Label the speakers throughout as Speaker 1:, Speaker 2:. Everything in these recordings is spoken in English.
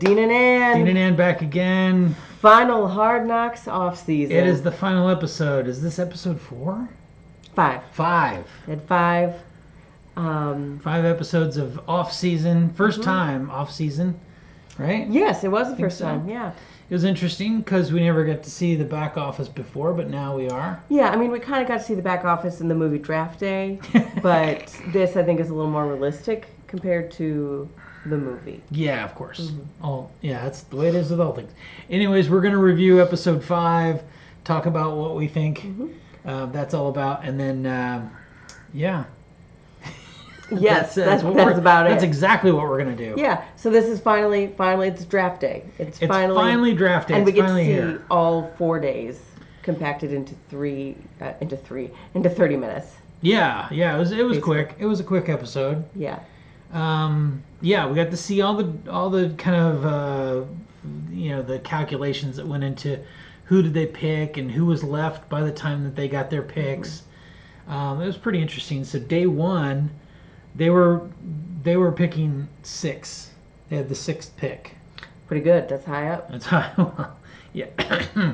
Speaker 1: Dean and Ann.
Speaker 2: Dean and Ann back again.
Speaker 1: Final Hard Knocks off season.
Speaker 2: It is the final episode. Is this episode 4?
Speaker 1: 5.
Speaker 2: 5.
Speaker 1: At 5.
Speaker 2: 5 episodes of off season. First time off season, right?
Speaker 1: Yes, it was the first
Speaker 2: so.
Speaker 1: time. Yeah.
Speaker 2: It was interesting because we never got to see the back office before, but now we are.
Speaker 1: Yeah, I mean, we kind of got to see the back office in the movie Draft Day, but this, I think, is a little more realistic compared to the movie.
Speaker 2: Yeah, of course. Yeah, that's the way it is with all things. Anyways, we're going to review episode 5, talk about what we think that's all about, and then, yeah.
Speaker 1: Yes, that's about it.
Speaker 2: That's exactly what we're going to do.
Speaker 1: Yeah, so this is finally it's draft day. It's
Speaker 2: finally draft day.
Speaker 1: And we get to see
Speaker 2: here.
Speaker 1: all 4 days compacted into 30 minutes.
Speaker 2: Yeah, it was basically quick. It was a quick episode.
Speaker 1: Yeah.
Speaker 2: Yeah, we got to see all the kind of the calculations that went into who did they pick and who was left by the time that they got their picks. It was pretty interesting. So day 1, they were picking 6. They had the 6th pick.
Speaker 1: Pretty good. That's high up.
Speaker 2: That's high. Well, yeah,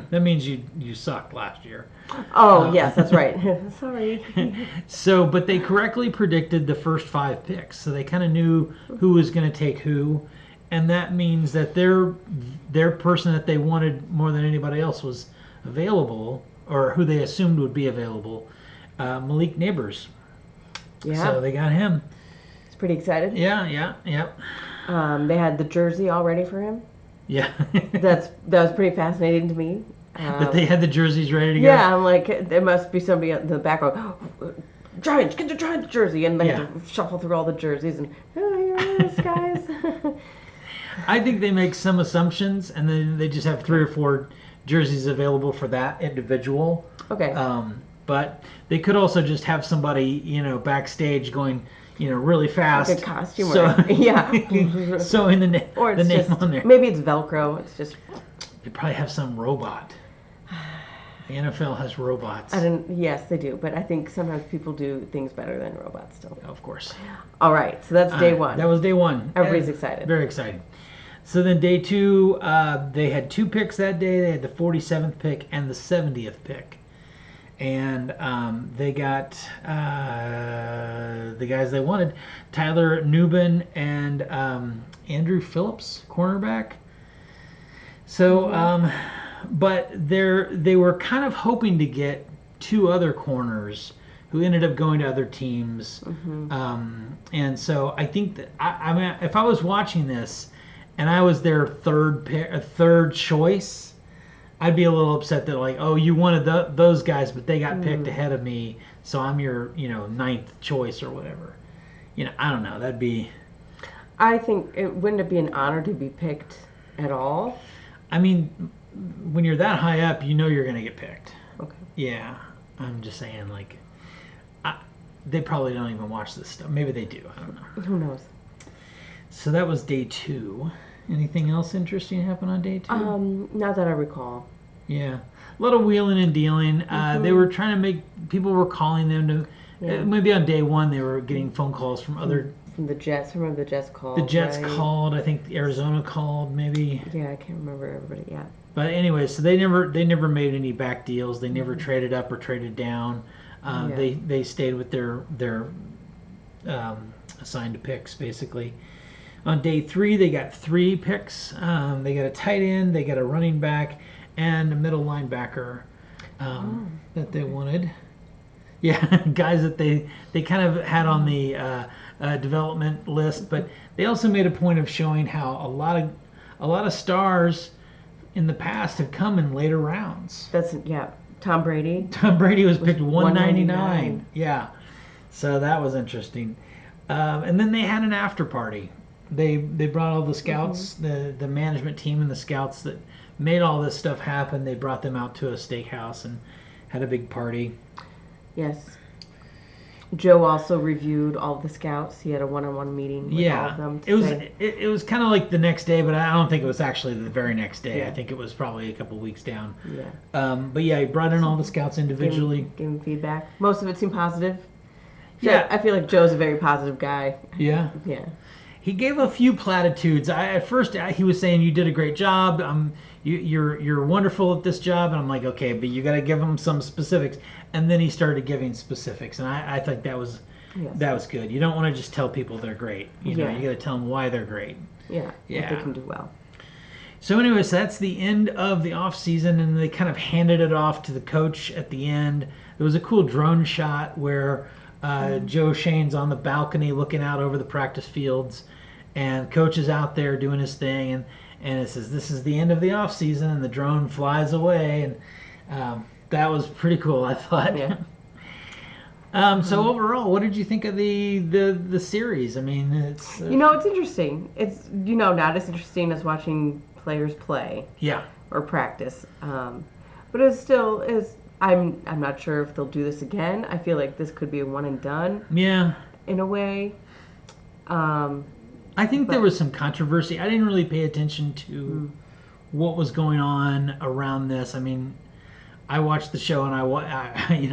Speaker 2: that means you sucked last year.
Speaker 1: Oh yes, that's right. Sorry.
Speaker 2: So, but they correctly predicted the first 5 picks, so they kind of knew who was going to take who, and that means that their person that they wanted more than anybody else was available, or who they assumed would be available, Malik Neighbors.
Speaker 1: Yeah.
Speaker 2: So they got him.
Speaker 1: He's pretty excited.
Speaker 2: Yeah.
Speaker 1: They had the jersey all ready for him.
Speaker 2: Yeah.
Speaker 1: that was pretty fascinating to me.
Speaker 2: That they had the jerseys ready to go.
Speaker 1: Yeah, I'm like, there must be somebody in the background. Giants, get the Giants jersey, and they had to shuffle through all the jerseys and here it is, guys.
Speaker 2: I think they make some assumptions, and then they just have 3 or 4 jerseys available for that individual.
Speaker 1: Okay.
Speaker 2: But they could also just have somebody, backstage going, really fast.
Speaker 1: Like a costume. Yeah.
Speaker 2: So in the name on there.
Speaker 1: Maybe it's Velcro. It's just.
Speaker 2: They probably have some robot. The NFL has robots.
Speaker 1: Yes, they do. But I think sometimes people do things better than robots still.
Speaker 2: Of course.
Speaker 1: All right. So that's day 1.
Speaker 2: That was day 1.
Speaker 1: Everybody's excited.
Speaker 2: Very exciting. So then day 2, they had 2 picks that day. They had the 47th pick and the 70th pick. And they got the guys they wanted, Tyler Nubin and Andrew Phillips, cornerback. So, but they were kind of hoping to get 2 other corners who ended up going to other teams. And so I think that I mean, if I was watching this and I was their third choice, I'd be a little upset that like, oh, you wanted those guys, but they got picked ahead of me, so I'm your 9th choice or whatever. I don't know. That'd be.
Speaker 1: I think wouldn't it be an honor to be picked at all?
Speaker 2: I mean, when you're that high up, you're gonna get picked.
Speaker 1: Okay.
Speaker 2: Yeah, I'm just saying, like, they probably don't even watch this stuff. Maybe they do. I don't know.
Speaker 1: Who knows? So
Speaker 2: that was day 2. Anything else interesting happen on day 2?
Speaker 1: Not that I recall.
Speaker 2: Yeah, a lot of wheeling and dealing. They were trying to make people were calling them to. Maybe on day 1 they were getting phone calls from other.
Speaker 1: From the Jets. Remember the Jets called?
Speaker 2: The Jets called. I think Arizona called. Maybe.
Speaker 1: Yeah, I can't remember everybody. Yeah.
Speaker 2: But anyway, so they never made any back deals. They never traded up or traded down. They stayed with their assigned picks basically. On day 3, they got 3 picks. They got a tight end, they got a running back, and a middle linebacker that they wanted. Yeah, guys that they kind of had on the development list, but they also made a point of showing how a lot of stars in the past have come in later rounds.
Speaker 1: Tom Brady.
Speaker 2: Tom Brady was picked 199. Yeah, so that was interesting. And then they had an after party. They brought all the scouts, the management team and the scouts that made all this stuff happen. They brought them out to a steakhouse and had a big party.
Speaker 1: Yes. Joe also reviewed all the scouts. He had a one-on-one meeting with all of them.
Speaker 2: It was kind of like the next day, but I don't think it was actually the very next day. Yeah. I think it was probably a couple weeks down.
Speaker 1: Yeah.
Speaker 2: But yeah, he brought in all the scouts individually.
Speaker 1: Gave him feedback. Most of it seemed positive.
Speaker 2: Yeah.
Speaker 1: I feel like Joe's a very positive guy.
Speaker 2: Yeah.
Speaker 1: Yeah.
Speaker 2: He gave a few platitudes. At first he was saying you did a great job. You're wonderful at this job, and I'm like, okay, but you got to give him some specifics. And then he started giving specifics, and I think that was good. You don't want to just tell people they're great. You know, you got to tell them why they're great.
Speaker 1: Yeah, what they can do well.
Speaker 2: So, anyways, that's the end of the off season, and they kind of handed it off to the coach at the end. There was a cool drone shot where Joe Shane's on the balcony looking out over the practice fields, and coach is out there doing his thing, and it says, "This is the end of the off season," and the drone flies away, and that was pretty cool, I thought.
Speaker 1: Yeah.
Speaker 2: So overall, what did you think of the series? I mean, it's
Speaker 1: it's interesting. It's not as interesting as watching players play.
Speaker 2: Yeah.
Speaker 1: Or practice, but it still is. I'm not sure if they'll do this again. I feel like this could be a one and done.
Speaker 2: Yeah.
Speaker 1: In a way.
Speaker 2: I think there was some controversy. I didn't really pay attention to what was going on around this. I mean, I watched the show and I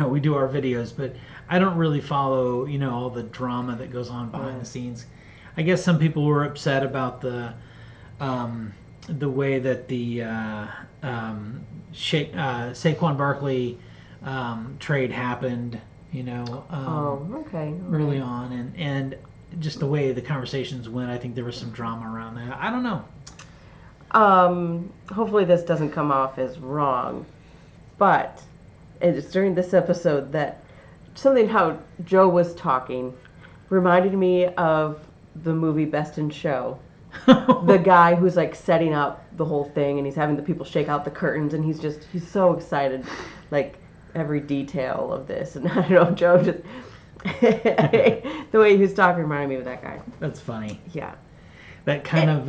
Speaker 2: we do our videos, but I don't really follow, all the drama that goes on behind the scenes. I guess some people were upset about the way that the Saquon Barkley trade happened, early on, and just the way the conversations went. I think there was some drama around that. I don't know.
Speaker 1: Hopefully this doesn't come off as wrong, but it's during this episode that something how Joe was talking reminded me of the movie Best in Show. The guy who's like setting up the whole thing, and he's having the people shake out the curtains, and he's so excited, like every detail of this. And I don't know, Joe just the way he was talking reminded me of that guy.
Speaker 2: That's funny.
Speaker 1: Yeah.
Speaker 2: That kind of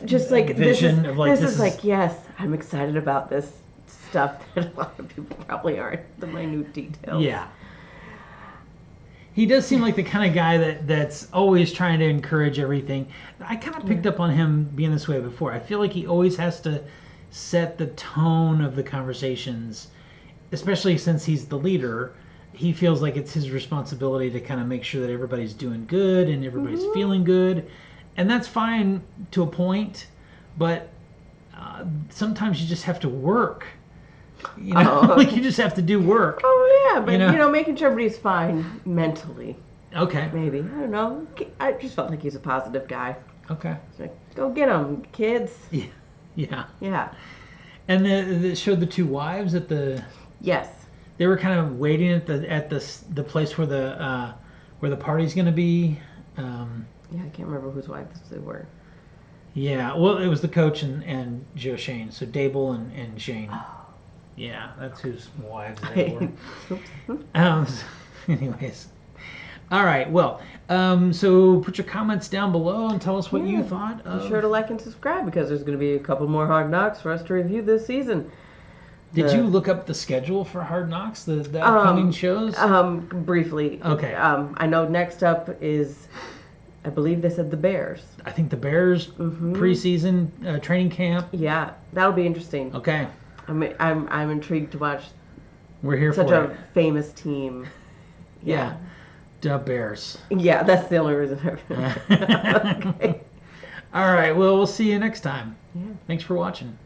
Speaker 1: just like
Speaker 2: vision of like
Speaker 1: this is like, yes, I'm excited about this stuff that a lot of people probably aren't, the minute details.
Speaker 2: Yeah. He does seem like the kind of guy that's always trying to encourage everything. I kind of picked up on him being this way before. I feel like he always has to set the tone of the conversations, especially since he's the leader. He feels like it's his responsibility to kind of make sure that everybody's doing good and everybody's feeling good. And that's fine to a point, but sometimes you just have to work. Like you just have to do work.
Speaker 1: Oh yeah, but making sure everybody's fine mentally.
Speaker 2: Okay.
Speaker 1: Maybe, I don't know. I just felt like he's a positive guy.
Speaker 2: Okay.
Speaker 1: It's like, go get them, kids.
Speaker 2: Yeah. Yeah.
Speaker 1: Yeah.
Speaker 2: And they showed the two wives at the.
Speaker 1: Yes. They
Speaker 2: were kind of waiting at the place where the party's going to be.
Speaker 1: Yeah, I can't remember whose wives they were.
Speaker 2: Yeah, well, it was the coach and Joe Shane. So Dable and Shane.
Speaker 1: Oh.
Speaker 2: Yeah, that's whose wives they were. Anyways. All right, well, so put your comments down below and tell us what you thought.
Speaker 1: Be sure to like and subscribe because there's going to be a couple more Hard Knocks for us to review this season.
Speaker 2: Did you look up the schedule for Hard Knocks, the upcoming shows?
Speaker 1: Briefly.
Speaker 2: Okay.
Speaker 1: I know next up is, I believe they said the Bears.
Speaker 2: I think the Bears preseason training camp.
Speaker 1: Yeah, that'll be interesting.
Speaker 2: Okay.
Speaker 1: I'm intrigued to watch.
Speaker 2: We're here
Speaker 1: such
Speaker 2: for
Speaker 1: a famous team.
Speaker 2: Yeah. The Bears.
Speaker 1: Yeah, that's the only reason. Okay.
Speaker 2: All right. Well, we'll see you next time.
Speaker 1: Yeah.
Speaker 2: Thanks for watching.